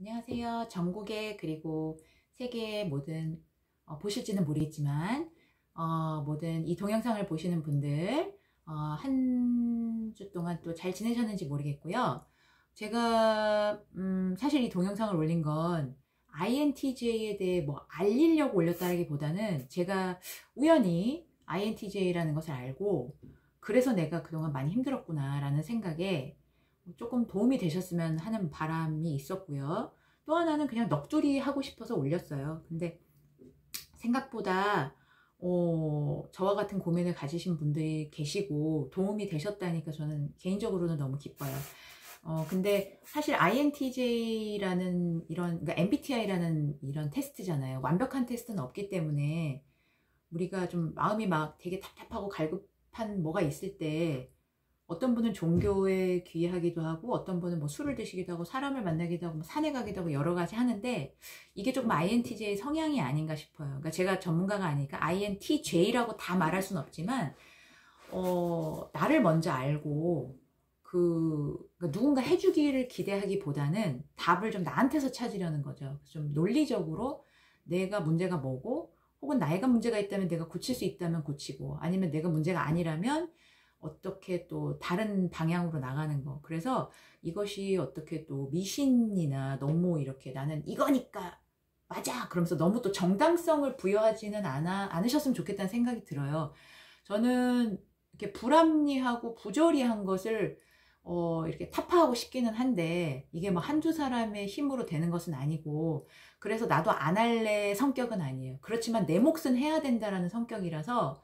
안녕하세요. 전국에 그리고 세계의 모든 보실지는 모르겠지만 모든 이 동영상을 보시는 분들 한 주 동안 또 잘 지내셨는지 모르겠고요. 제가 사실 이 동영상을 올린 건 INTJ에 대해 뭐 알리려고 올렸다기보다는 제가 우연히 INTJ라는 것을 알고 그래서 내가 그동안 많이 힘들었구나 라는 생각에 조금 도움이 되셨으면 하는 바람이 있었고요. 또 하나는 그냥 넋두리 하고 싶어서 올렸어요. 근데 생각보다 저와 같은 고민을 가지신 분들이 계시고 도움이 되셨다니까 저는 개인적으로는 너무 기뻐요. 근데 사실 INTJ라는 그러니까 MBTI라는 이런 테스트잖아요. 완벽한 테스트는 없기 때문에 우리가 좀 마음이 막 되게 답답하고 갈급한 뭐가 있을 때 어떤 분은 종교에 귀하기도 하고 어떤 분은 뭐 술을 드시기도 하고 사람을 만나기도 하고 뭐 산에 가기도 하고 여러 가지 하는데 이게 조금 INTJ의 성향이 아닌가 싶어요. 그러니까 제가 전문가가 아니니까 INTJ라고 다 말할 수는 없지만 나를 먼저 알고 그러니까 누군가 해주기를 기대하기보다는 답을 좀 나한테서 찾으려는 거죠. 좀 논리적으로 내가 문제가 뭐고 혹은 나이가 문제가 있다면 내가 고칠 수 있다면 고치고 아니면 내가 문제가 아니라면 어떻게 또 다른 방향으로 나가는 거. 그래서 이것이 어떻게 또 미신이나 너무 이렇게 나는 이거니까 맞아 그러면서 너무 또 정당성을 부여하지는 않으셨으면 좋겠다는 생각이 들어요. 저는 이렇게 불합리하고 부조리한 것을 이렇게 타파하고 싶기는 한데 이게 뭐 한두 사람의 힘으로 되는 것은 아니고 그래서 나도 안 할래 성격은 아니에요. 그렇지만 내 몫은 해야 된다라는 성격이라서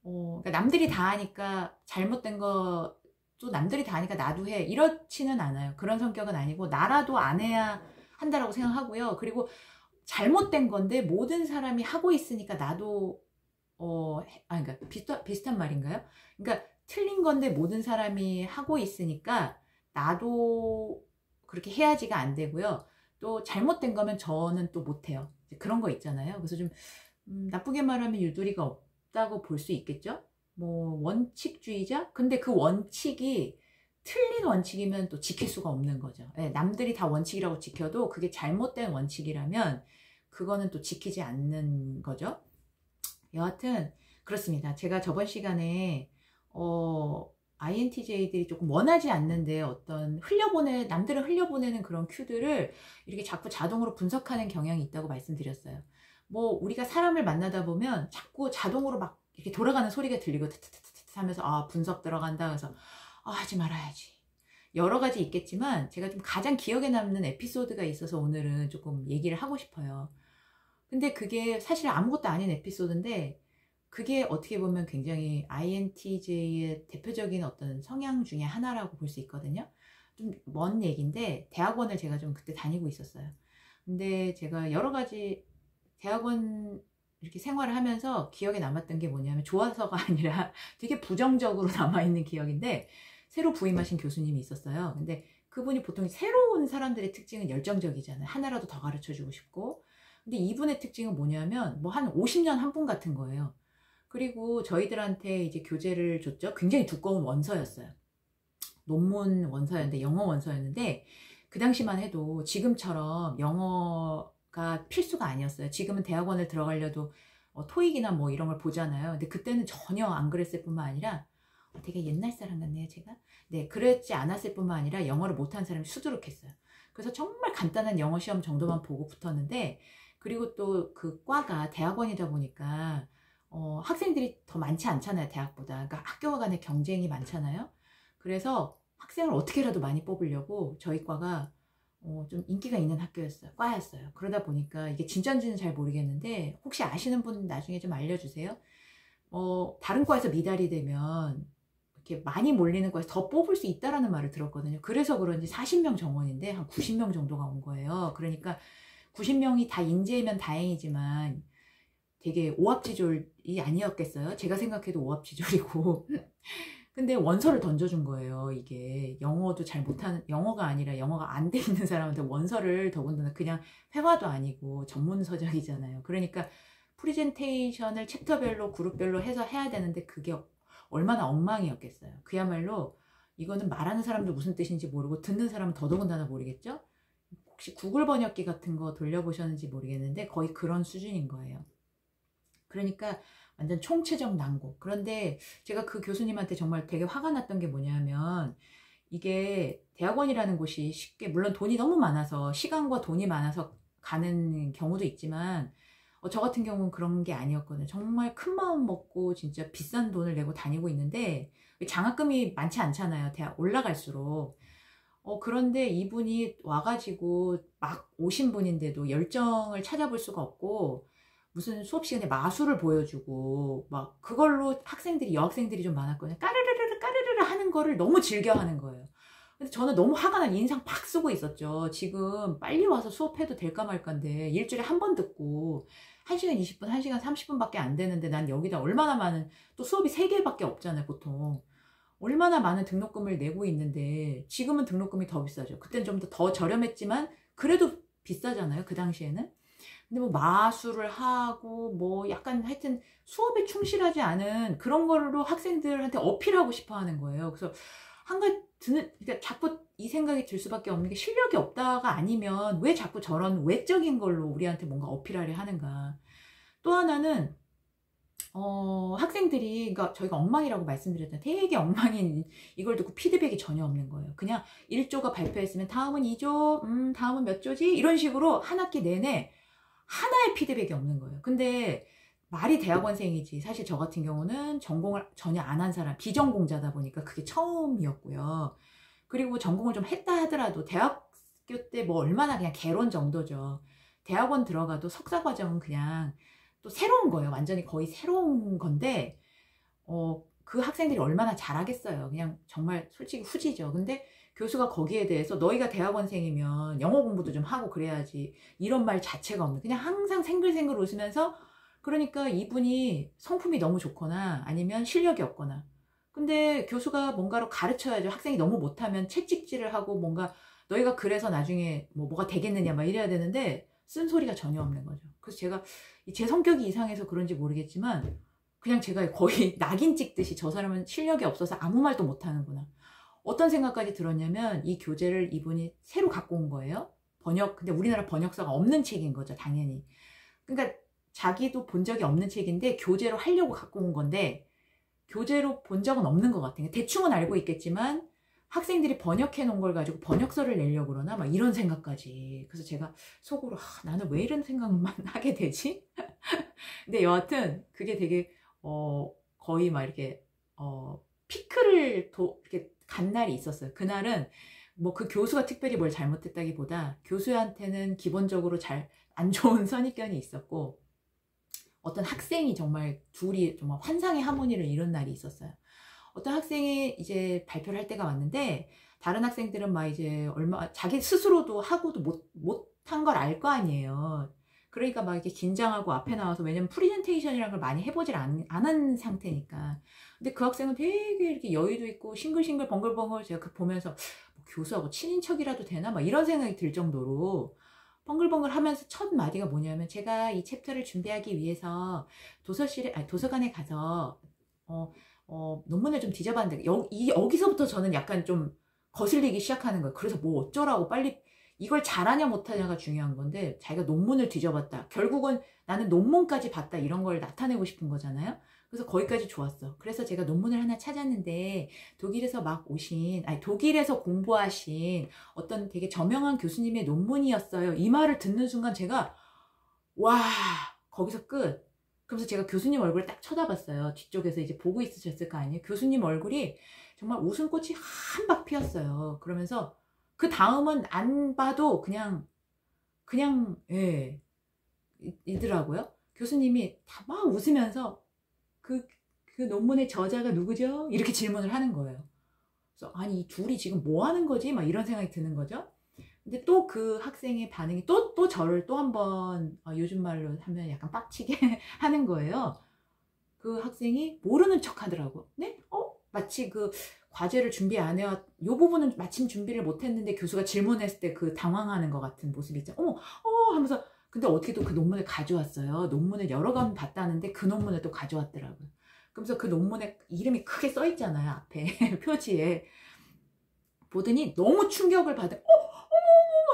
그러니까 남들이 다 하니까 잘못된 것도 남들이 다 하니까 나도 해 이렇지는 않아요. 그런 성격은 아니고 나라도 안 해야 한다라고 생각하고요. 그리고 잘못된 건데 모든 사람이 하고 있으니까 나도 그러니까 비슷한 말인가요? 그러니까 틀린 건데 모든 사람이 하고 있으니까 나도 그렇게 해야지가 안 되고요. 또 잘못된 거면 저는 또 못해요. 그런 거 있잖아요. 그래서 좀 나쁘게 말하면 유도리가 없다고 볼 수 있겠죠? 뭐 원칙주의자? 근데 그 원칙이 틀린 원칙이면 또 지킬 수가 없는 거죠. 네, 남들이 다 원칙이라고 지켜도 그게 잘못된 원칙이라면 그거는 또 지키지 않는 거죠. 여하튼 그렇습니다. 제가 저번 시간에 INTJ들이 조금 원하지 않는데 어떤 남들을 흘려보내는 그런 큐들을 이렇게 자꾸 자동으로 분석하는 경향이 있다고 말씀드렸어요. 뭐 우리가 사람을 만나다 보면 자꾸 자동으로 막 이렇게 돌아가는 소리가 들리고 트트트트 하면서 분석 들어간다 그래서 하지 말아야지. 여러 가지 있겠지만 제가 좀 가장 기억에 남는 에피소드가 있어서 오늘은 조금 얘기를 하고 싶어요. 근데 그게 사실 아무것도 아닌 에피소드인데 그게 어떻게 보면 굉장히 INTJ의 대표적인 어떤 성향 중에 하나라고 볼 수 있거든요. 좀 먼 얘기인데 대학원을 제가 좀 그때 다니고 있었어요. 근데 제가 여러 가지 대학원 이렇게 생활을 하면서 기억에 남았던 게 뭐냐면 좋아서가 아니라 되게 부정적으로 남아있는 기억인데 새로 부임하신 교수님이 있었어요. 근데 그분이 보통 새로운 사람들의 특징은 열정적이잖아요. 하나라도 더 가르쳐주고 싶고. 근데 이분의 특징은 뭐냐면 뭐 한 50년 한 분 같은 거예요. 그리고 저희들한테 이제 교재를 줬죠. 굉장히 두꺼운 원서였어요. 논문 원서였는데 영어 원서였는데 그 당시만 해도 지금처럼 영어가 필수가 아니었어요. 지금은 대학원을 들어가려도 토익이나 뭐 이런 걸 보잖아요. 근데 그때는 전혀 안 그랬을 뿐만 아니라 되게 옛날 사람 같네요, 제가. 네, 그랬지 않았을 뿐만 아니라 영어를 못하는 사람이 수두룩했어요. 그래서 정말 간단한 영어 시험 정도만 보고 붙었는데 그리고 또 그 과가 대학원이다 보니까 학생들이 더 많지 않잖아요, 대학보다. 그러니까 학교와 간의 경쟁이 많잖아요. 그래서 학생을 어떻게라도 많이 뽑으려고 저희 과가 좀 인기가 있는 학교였어요. 과였어요. 그러다 보니까 이게 진짜인지는 잘 모르겠는데 혹시 아시는 분 나중에 좀 알려주세요. 다른 과에서 미달이 되면 이렇게 많이 몰리는 과에서 더 뽑을 수 있다라는 말을 들었거든요. 그래서 그런지 40명 정원인데 한 90명 정도가 온 거예요. 그러니까 90명이 다 인재면 다행이지만 되게 오합지졸이 아니었겠어요? 제가 생각해도 오합지졸이고 근데 원서를 던져준 거예요. 이게 영어도 잘 못하는 영어가 아니라 영어가 안 돼 있는 사람한테 원서를 더군다나 그냥 회화도 아니고 전문 서적이잖아요. 그러니까 프레젠테이션을 챕터별로 그룹별로 해서 해야 되는데 그게 얼마나 엉망이었겠어요. 그야말로 이거는 말하는 사람도 무슨 뜻인지 모르고 듣는 사람은 더더군다나 모르겠죠. 혹시 구글 번역기 같은 거 돌려보셨는지 모르겠는데 거의 그런 수준인 거예요. 그러니까 완전 총체적 난국. 그런데 제가 그 교수님한테 정말 되게 화가 났던 게 뭐냐면, 이게 대학원이라는 곳이 쉽게, 물론 돈이 너무 많아서, 시간과 돈이 많아서 가는 경우도 있지만, 저 같은 경우는 그런 게 아니었거든요. 정말 큰 마음 먹고 진짜 비싼 돈을 내고 다니고 있는데, 장학금이 많지 않잖아요. 대학 올라갈수록. 그런데 이분이 와가지고 막 오신 분인데도 열정을 찾아볼 수가 없고, 무슨 수업 시간에 마술을 보여주고, 막 그걸로 학생들이, 여학생들이 좀 많았거든요. 까르르르 까르르르 하는 거를 너무 즐겨 하는 거예요. 그래서 저는 너무 화가 나 인상 팍 쓰고 있었죠. 지금 빨리 와서 수업해도 될까 말까인데, 일주일에 한 번 듣고, 1시간 20분, 1시간 30분밖에 안 되는데, 난 여기다 얼마나 많은, 또 수업이 3개밖에 없잖아요, 보통. 얼마나 많은 등록금을 내고 있는데, 지금은 등록금이 더 비싸죠. 그땐 좀 더 저렴했지만, 그래도 비싸잖아요, 그 당시에는. 근데 뭐 마술을 하고, 뭐 약간 하여튼 수업에 충실하지 않은 그런 걸로 학생들한테 어필하고 싶어 하는 거예요. 그래서 그러니까 자꾸 이 생각이 들 수밖에 없는 게, 실력이 없다가 아니면 왜 자꾸 저런 외적인 걸로 우리한테 뭔가 어필하려 하는가. 또 하나는, 학생들이, 그러니까 저희가 엉망이라고 말씀드렸잖아요. 되게 엉망인, 이걸 듣고 피드백이 전혀 없는 거예요. 그냥 1조가 발표했으면 다음은 2조, 다음은 몇 조지? 이런 식으로 한 학기 내내 하나의 피드백이 없는 거예요. 근데 말이 대학원생이지. 사실 저 같은 경우는 전공을 전혀 안 한 사람, 비전공자다 보니까 그게 처음이었고요. 그리고 전공을 좀 했다 하더라도 대학교 때 뭐 얼마나 그냥 개론 정도죠. 대학원 들어가도 석사 과정은 그냥 또 새로운 거예요. 완전히 거의 새로운 건데, 그 학생들이 얼마나 잘하겠어요. 그냥 정말 솔직히 후지죠. 근데 교수가 거기에 대해서, 너희가 대학원생이면 영어 공부도 좀 하고 그래야지, 이런 말 자체가 없는, 그냥 항상 생글생글 웃으면서, 그러니까 이분이 성품이 너무 좋거나 아니면 실력이 없거나. 근데 교수가 뭔가로 가르쳐야죠. 학생이 너무 못하면 채찍질을 하고, 뭔가 너희가 그래서 나중에 뭐가 되겠느냐 막 이래야 되는데, 쓴소리가 전혀 없는 거죠. 그래서 제가 제 성격이 이상해서 그런지 모르겠지만, 그냥 제가 거의 낙인 찍듯이, 저 사람은 실력이 없어서 아무 말도 못하는구나. 어떤 생각까지 들었냐면, 이 교재를 이분이 새로 갖고 온 거예요. 근데 우리나라 번역서가 없는 책인 거죠, 당연히. 그러니까 자기도 본 적이 없는 책인데 교재로 하려고 갖고 온 건데, 교재로 본 적은 없는 것 같아요. 대충은 알고 있겠지만 학생들이 번역해 놓은 걸 가지고 번역서를 내려고 그러나, 막 이런 생각까지. 그래서 제가 속으로, 나는 왜 이런 생각만 하게 되지? 근데 여하튼 그게 되게 거의 막 이렇게 피크를 이렇게 간 날이 있었어요. 그날은 뭐 그 교수가 특별히 뭘 잘못했다기보다, 교수한테는 기본적으로 안 좋은 선입견이 있었고, 어떤 학생이 정말 둘이 정말 환상의 하모니를 이룬 날이 있었어요. 어떤 학생이 이제 발표를 할 때가 왔는데, 다른 학생들은 막 이제 자기 스스로도 하고도 못한 걸 알 거 아니에요. 그러니까 막 이렇게 긴장하고 앞에 나와서, 왜냐면 프리젠테이션이라는 걸 많이 해보질 안 한 상태니까. 근데 그 학생은 되게 이렇게 여유도 있고 싱글싱글 벙글벙글, 제가 그 보면서 뭐 교수하고 친인척이라도 되나 막 이런 생각이 들 정도로 벙글벙글 하면서, 첫 마디가 뭐냐면, 제가 이 챕터를 준비하기 위해서 도서관에 가서 논문을 좀 뒤져봤는데, 여기서부터 저는 약간 좀 거슬리기 시작하는 거예요. 그래서 뭐 어쩌라고, 빨리 이걸 잘하냐 못하냐가 중요한 건데, 자기가 논문을 뒤져봤다, 결국은 나는 논문까지 봤다, 이런 걸 나타내고 싶은 거잖아요. 그래서 거기까지 좋았어. 그래서 제가 논문을 하나 찾았는데, 독일에서 공부하신 어떤 되게 저명한 교수님의 논문이었어요. 이 말을 듣는 순간 제가, 와, 거기서 끝. 그래서 제가 교수님 얼굴을 딱 쳐다봤어요. 뒤쪽에서 이제 보고 있으셨을 거 아니에요. 교수님 얼굴이 정말 웃음꽃이 한박 피었어요. 그러면서 그 다음은 안 봐도 그냥, 예, 이더라고요. 교수님이 다 막 웃으면서, 그 논문의 저자가 누구죠? 이렇게 질문을 하는 거예요. 그래서 아니, 이 둘이 지금 뭐 하는 거지? 막 이런 생각이 드는 거죠. 근데 또 그 학생의 반응이 또 저를 또 한번, 요즘 말로 하면 약간 빡치게 하는 거예요. 그 학생이 모르는 척 하더라고. 네? 마치 그 과제를 준비 안 해왔, 요 부분은 마침 준비를 못 했는데 교수가 질문했을 때 그 당황하는 것 같은 모습이 있죠. 하면서, 근데 어떻게 또 그 논문을 가져왔어요. 논문을 여러 번 봤다는데 그 논문을 또 가져왔더라고요. 그러면서 그 논문에 이름이 크게 써 있잖아요, 앞에 표지에. 보더니 너무 충격을 받은,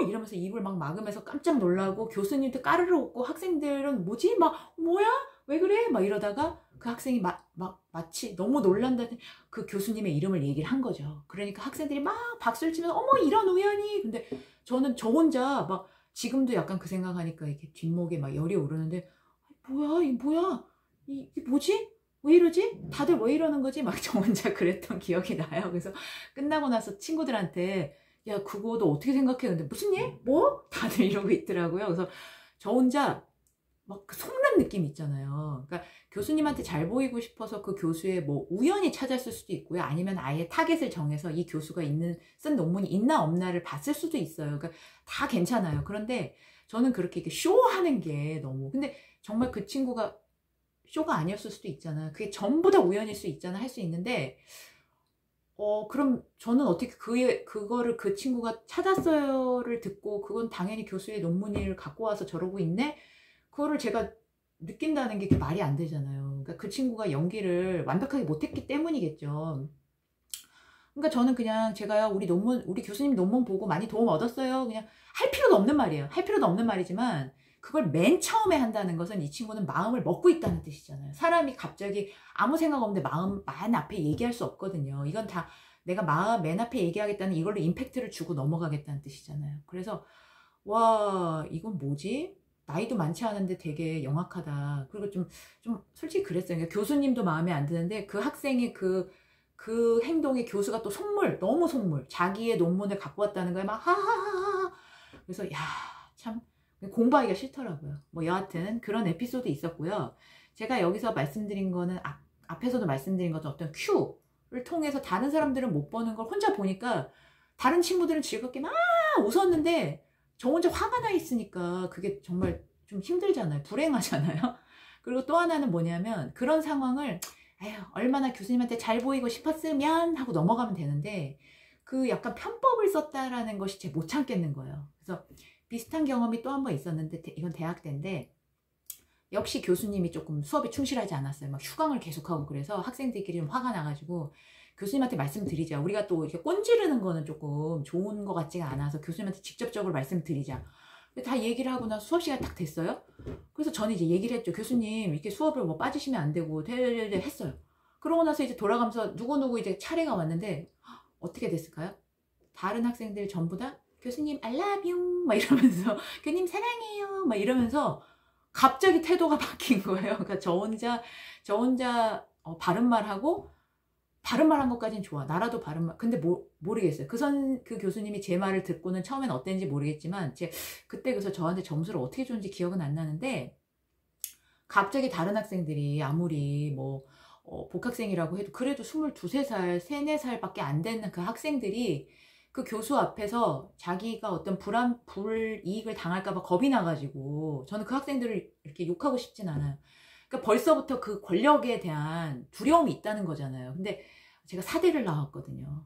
이러면서 입을 막 막으면서 깜짝 놀라고 교수님도 까르르 웃고 학생들은 뭐지? 막 뭐야? 왜 그래? 막 이러다가 그 학생이 마치 너무 놀란다는 그 교수님의 이름을 얘기를 한 거죠. 그러니까 학생들이 막 박수를 치면서 어머 이런 우연이. 근데 저는 저 혼자 막 지금도 약간 그 생각하니까 이렇게 뒷목에 막 열이 오르는데 뭐야 이게 뭐야 이게 뭐지? 왜 이러지? 다들 왜 이러는 거지? 막 저 혼자 그랬던 기억이 나요. 그래서 끝나고 나서 친구들한테 야 그거 너 어떻게 생각해? 근데 무슨 일? 뭐? 다들 이러고 있더라고요. 그래서 저 혼자 막 속는 느낌 있잖아요. 그러니까 교수님한테 잘 보이고 싶어서 그 교수의 뭐 우연히 찾았을 수도 있고요. 아니면 아예 타겟을 정해서 이 교수가 쓴 논문이 있나 없나를 봤을 수도 있어요. 그러니까 다 괜찮아요. 그런데 저는 그렇게 이렇게 쇼하는 게 너무, 근데 정말 그 친구가 쇼가 아니었을 수도 있잖아. 그게 전부 다 우연일 수 있잖아. 할 수 있는데, 그럼 저는 어떻게 그거를 그 친구가 찾았어요를 듣고, 그건 당연히 교수의 논문을 갖고 와서 저러고 있네? 그거를 제가 느낀다는 게 말이 안 되잖아요. 그러니까 그 친구가 연기를 완벽하게 못했기 때문이겠죠. 그러니까 저는 그냥 제가 우리 교수님 논문 보고 많이 도움 얻었어요. 그냥 할 필요도 없는 말이에요. 할 필요도 없는 말이지만, 그걸 맨 처음에 한다는 것은 이 친구는 마음을 먹고 있다는 뜻이잖아요. 사람이 갑자기 아무 생각 없는데 마음 맨 앞에 얘기할 수 없거든요. 이건 다 내가 마음 맨 앞에 얘기하겠다는 이걸로 임팩트를 주고 넘어가겠다는 뜻이잖아요. 그래서 와 이건 뭐지? 나이도 많지 않은데 되게 영악하다. 그리고 좀 솔직히 그랬어요. 그러니까 교수님도 마음에 안 드는데 그 학생의 그 행동에 교수가 또 너무 속물. 자기의 논문을 갖고 왔다는 거에 막 하하하하. 그래서 야, 참 공부하기가 싫더라고요. 뭐 여하튼 그런 에피소드 있었고요. 제가 여기서 말씀드린 거는 앞에서도 말씀드린 것처럼 어떤 큐를 통해서 다른 사람들은 못 보는 걸 혼자 보니까 다른 친구들은 즐겁게 막 웃었는데 저 혼자 화가 나 있으니까 그게 정말 좀 힘들잖아요. 불행하잖아요. 그리고 또 하나는 뭐냐면 그런 상황을 에휴, 얼마나 교수님한테 잘 보이고 싶었으면 하고 넘어가면 되는데 그 약간 편법을 썼다라는 것이 제가 못 참겠는 거예요. 그래서 비슷한 경험이 또 한 번 있었는데 이건 대학 때인데 역시 교수님이 조금 수업에 충실하지 않았어요. 막 휴강을 계속하고 그래서 학생들끼리 좀 화가 나가지고 교수님한테 말씀드리자. 우리가 또 이렇게 꼰지르는 거는 조금 좋은 것 같지가 않아서 교수님한테 직접적으로 말씀드리자. 다 얘기를 하고 나서 수업 시간이 딱 됐어요. 그래서 저는 이제 얘기를 했죠. 교수님 이렇게 수업을 뭐 빠지시면 안 되고 했어요. 그러고 나서 이제 돌아가면서 누구누구 이제 차례가 왔는데 어떻게 됐을까요? 다른 학생들 전부 다 교수님 I love you 막 이러면서 교수님 사랑해요 막 이러면서 갑자기 태도가 바뀐 거예요. 그러니까 저 혼자 바른 말하고 바른 말 한 것까지는 좋아. 나라도 바른 말. 근데 모르겠어요. 그 교수님이 제 말을 듣고는 처음엔 어땠는지 모르겠지만 그때 그래서 저한테 점수를 어떻게 줬는지 기억은 안 나는데 갑자기 다른 학생들이 아무리 뭐 복학생이라고 해도 그래도 22, 3살, 3, 4살밖에 안 되는 그 학생들이 그 교수 앞에서 자기가 어떤 불이익을 당할까봐 겁이 나가지고 저는 그 학생들을 이렇게 욕하고 싶진 않아요. 그러니까 벌써부터 그 권력에 대한 두려움이 있다는 거잖아요. 근데 제가 사대를 나왔거든요.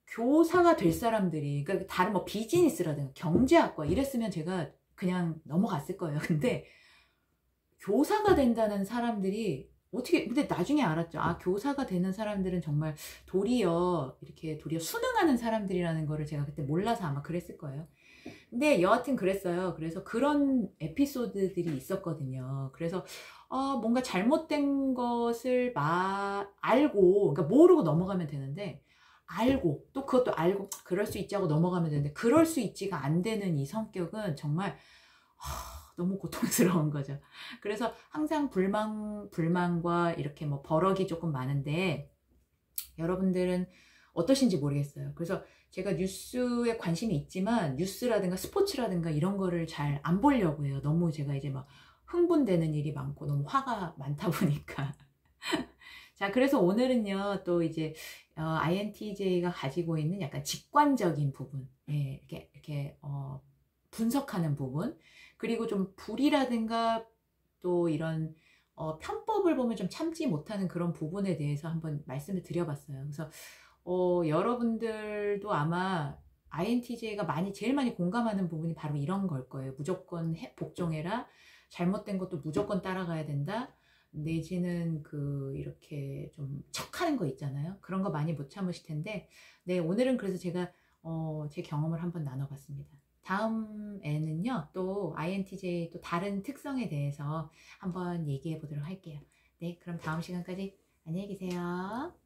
교사가 될 사람들이, 그러니까 다른 뭐 비즈니스라든가 경제학과 이랬으면 제가 그냥 넘어갔을 거예요. 근데 교사가 된다는 사람들이 근데 나중에 알았죠. 교사가 되는 사람들은 정말 도리어 수능하는 사람들이라는 거를 제가 그때 몰라서 아마 그랬을 거예요. 근데 여하튼 그랬어요. 그래서 그런 에피소드들이 있었거든요. 그래서 뭔가 잘못된 것을 알고, 그러니까 모르고 넘어가면 되는데, 알고, 또 그것도 알고, 그럴 수 있지 하고 넘어가면 되는데, 그럴 수 있지가 안 되는 이 성격은 정말, 너무 고통스러운 거죠. 그래서 항상 불만과 이렇게 뭐 버럭이 조금 많은데, 여러분들은 어떠신지 모르겠어요. 그래서 제가 뉴스에 관심이 있지만 뉴스라든가 스포츠라든가 이런 거를 잘 안 보려고 해요. 너무 제가 이제 막 흥분되는 일이 많고 너무 화가 많다 보니까. 자, 그래서 오늘은요, 또 이제 INTJ가 가지고 있는 약간 직관적인 부분, 예, 이렇게 분석하는 부분, 그리고 좀 불이라든가 또 이런 편법을 보면 좀 참지 못하는 그런 부분에 대해서 한번 말씀을 드려봤어요. 그래서 여러분들도 아마 INTJ가 제일 많이 공감하는 부분이 바로 이런 걸 거예요. 무조건 복종해라. 잘못된 것도 무조건 따라가야 된다. 내지는 이렇게 좀 척하는 거 있잖아요. 그런 거 많이 못 참으실 텐데, 네, 오늘은 그래서 제가 제 경험을 한번 나눠봤습니다. 다음에는요, 또 INTJ 또 다른 특성에 대해서 한번 얘기해 보도록 할게요. 네, 그럼 다음 시간까지 안녕히 계세요.